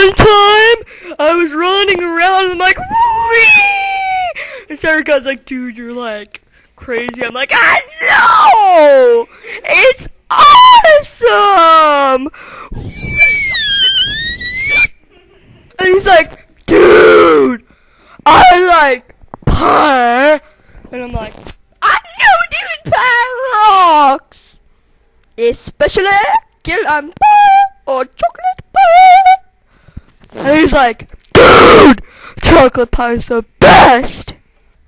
one time, I was running around and I'm like, wee! And Sarah goes like, dude, you're like crazy. I'm like, I know! It's awesome! And he's like, dude, I like pie. And I'm like, I know dude pie rocks. Especially Gillian pie or chocolate pie. And he's like, dude, chocolate pie is the best.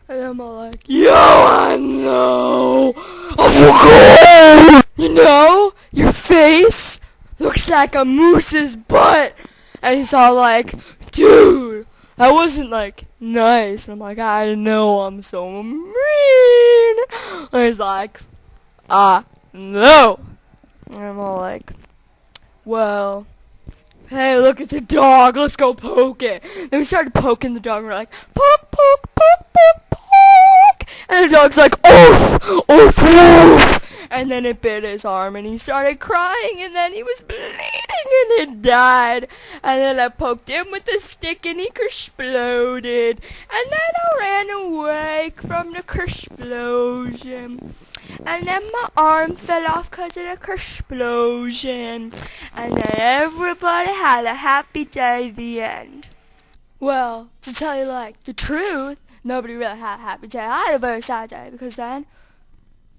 And I'm all like, yo, I know. Oh, you know, your face looks like a moose's butt. And he's all like, dude, that wasn't like nice. And I'm like, I know, I'm so mean. And he's like, no. And I'm all like, well, hey, look at the dog, let's go poke it. Then we started poking the dog, and we're like, poke, poke, poke, poke, poke. And the dog's like, oof, oof, oof. And then it bit his arm, and he started crying, and then he was bleeding, and it died. And then I poked him with a stick, and he exploded. And then I ran away from the kersplosion. And then my arm fell off because of the kersplosion. And then everybody had a happy day at the end. Well, to tell you like the truth, nobody really had a happy day. I had a very sad day because then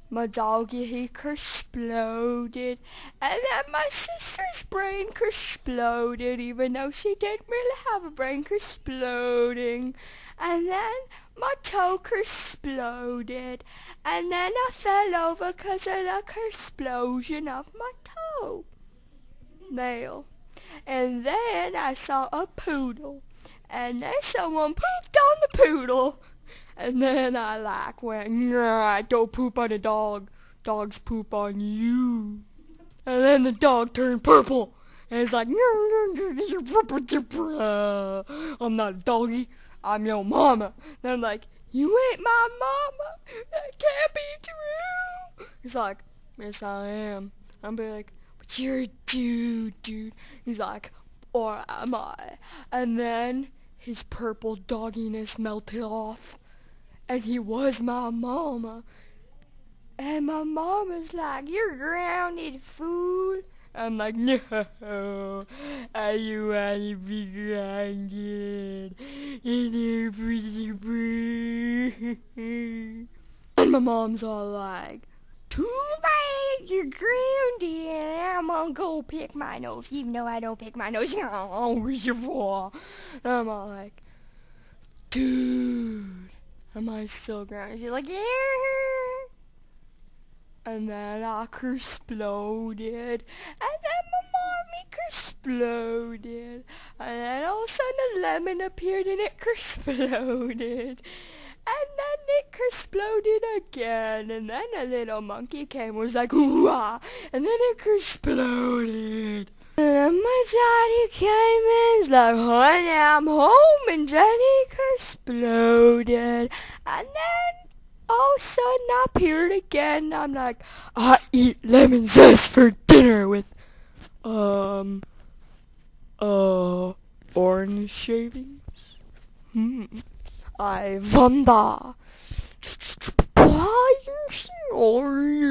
my doggy, he exploded. And then my sister's brain exploded, even though she didn't really have a brain exploding. And then my toe exploded. And then I fell over because of the explosion of my toe nail. And then I saw a poodle. And then someone pooped on the poodle. And then I like went, nah, don't poop on a dog. Dogs poop on you. And then the dog turned purple. And it's like, I'm not a doggy. I'm your mama. And I'm like, you ain't my mama. That can't be true. He's like, yes I am. I'm be like, but you're a dude. He's like, or am I? And then his purple dogginess melted off. And he was my mama. And my mama's like, you're grounded, fool. I'm like, no, I don't want to be grounded in a pretty bird. And my mom's all like, too bad you're grounded, and I'm gonna go pick my nose, even though I don't pick my nose. And I'm all like, dude, am I still grounded? She's like, yeah. And then I exploded. And then my mommy exploded. And then all of a sudden a lemon appeared and it exploded. And then it exploded again. And then a little monkey came and was like, ooh-ah. And then it exploded. And then my daddy came in, was like, honey, I'm home. And then he exploded. And then all of a sudden I appeared again. I'm like, I eat lemon zest for dinner with, orange shavings. I wonder why you're sorry.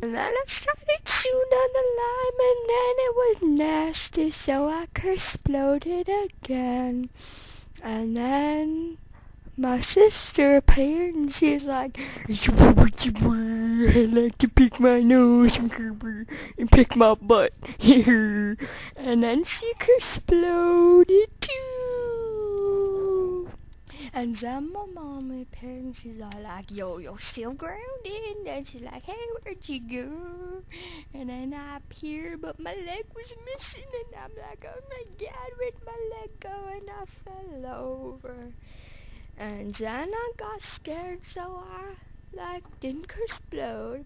And then I started chewing on the lime, and then it was nasty, so I exploded again. And then my sister appeared, and she's like, I like to pick my nose and pick my butt here. And then she exploded too. And then my mom appeared, and she's all like, yo, you're still grounded. And she's like, hey, where'd you go? And then I appeared, but my leg was missing, and I'm like, oh my God, where'd my leg go? And I fell over. And then I got scared, so I, didn't explode.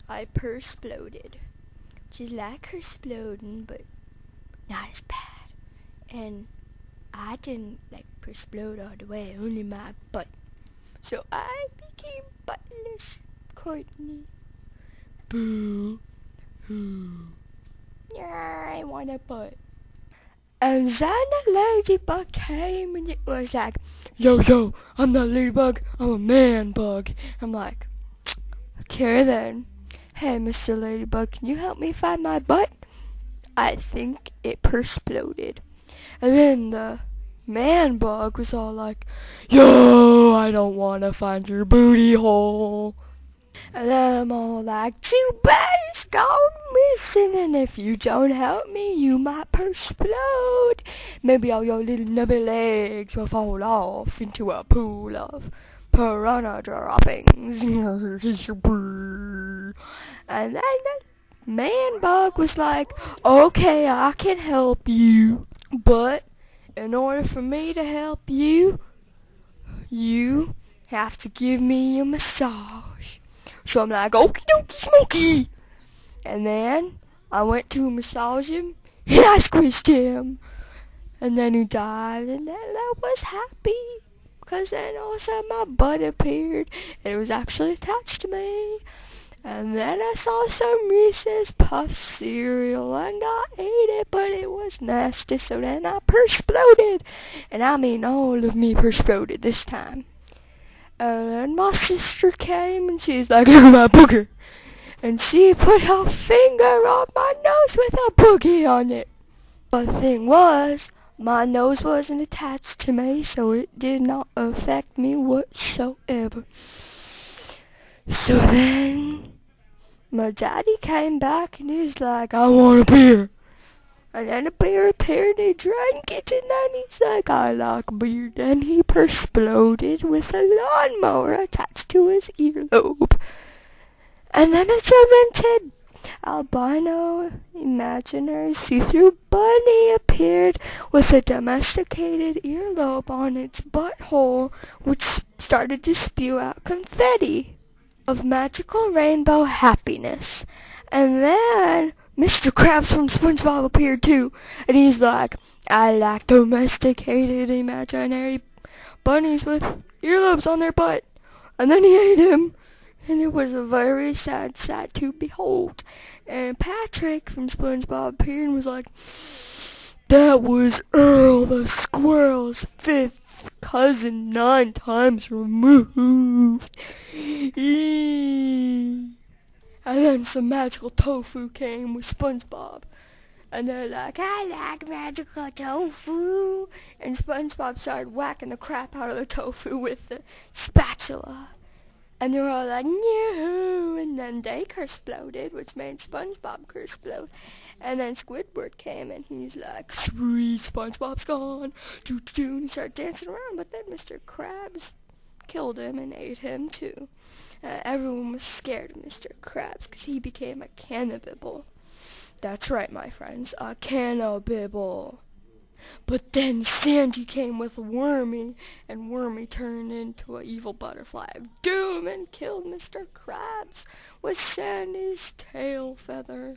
I persploded. Which is like exploding, but not as bad. And I didn't, explode all the way, only my butt. So I became buttless Courtney. Boo. Hoo. Yeah, I want a butt. And then the ladybug came and it was like, yo, I'm not a ladybug, I'm a man bug. I'm like, okay then. Hey, Mr. Ladybug, can you help me find my butt? I think it persploded. And then the man bug was all like, yo, I don't want to find your booty hole. And then I'm all like, too bad it's gone missing, and if you don't help me, you might persplode. Maybe all your little nubby legs will fall off into a pool of piranha droppings. And then the man bug was like, okay, I can help you, but in order for me to help you, you have to give me a massage. So I'm like, okie dokie smoky. And then I went to massage him, and I squished him. And then he died, and then I was happy. Because then all of a sudden my butt appeared, and it was actually attached to me. And then I saw some Reese's Puff cereal, and I ate it, but it was nasty, so then I persploded. And I mean all of me persploded this time. And my sister came and she's like, look at my booger. And she put her finger on my nose with a boogie on it. But the thing was, my nose wasn't attached to me, so it did not affect me whatsoever. So then, my daddy came back and he's like, I want a beer. And then a beer appeared and he drank it, and then he's like, I like beer. Then he persploded with a lawnmower attached to his earlobe. And then a demented albino imaginary see-through bunny appeared with a domesticated earlobe on its butthole, which started to spew out confetti of magical rainbow happiness. And then Mr. Krabs from SpongeBob appeared too, and he's like, I like domesticated imaginary bunnies with earlobes on their butt. And then he ate him, and it was a very sad sight to behold. And Patrick from SpongeBob appeared and was like, that was Earl the Squirrel's 5th cousin 9 times removed. And then some magical tofu came with SpongeBob. And they're like, I like magical tofu. And SpongeBob started whacking the crap out of the tofu with the spatula. And they were all like, no. And then they kersploded, which made SpongeBob kersplode. And then Squidward came and he's like, sweet, SpongeBob's gone. Doo-doo-doo. And he started dancing around. But then Mr. Krabs killed him and ate him too. Everyone was scared of Mr. Krabs because he became a cannibal. That's right, my friends, a cannibal. But then Sandy came with Wormy, and Wormy turned into an evil butterfly of doom and killed Mr. Krabs with Sandy's tail feather.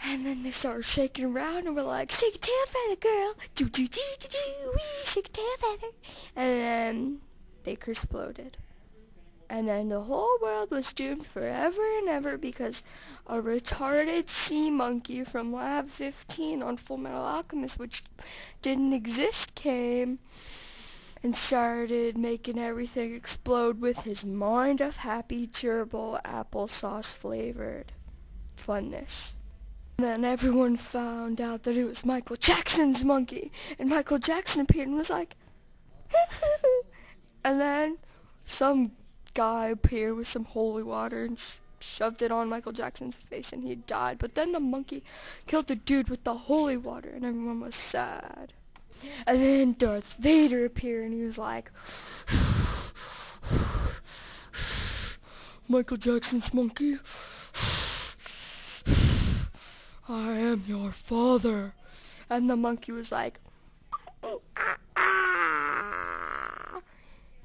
And then they started shaking around and were like, shake a tail feather, girl. Do-do-do-do-do, wee, shake a tail feather. And then they exploded. And then the whole world was doomed forever and ever because a retarded sea monkey from Lab 15 on Fullmetal Alchemist, which didn't exist, came and started making everything explode with his mind of happy gerbil applesauce flavored funness. And then everyone found out that it was Michael Jackson's monkey, and Michael Jackson appeared and was like, and then some guy appeared with some holy water and shoved it on Michael Jackson's face and he died. But then the monkey killed the dude with the holy water and everyone was sad. And then Darth Vader appeared and he was like, Michael Jackson's monkey, I am your father. And the monkey was like,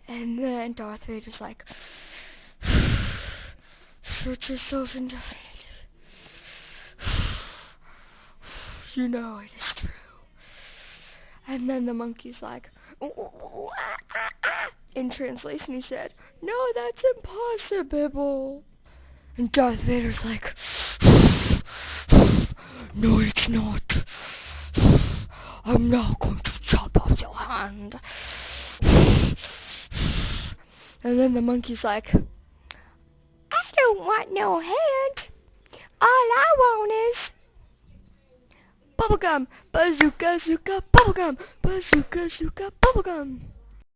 and then Darth Vader's like, search yourself into you know it is true. And then the monkey's like, in translation he said, no, that's impossible. And Darth Vader's like, no, it's not. I'm now going to chop off your hand. And then the monkey's like, I don't want no hand. All I want is bubblegum. Bazooka, zooka, bubblegum. Bazooka, zooka, bubblegum.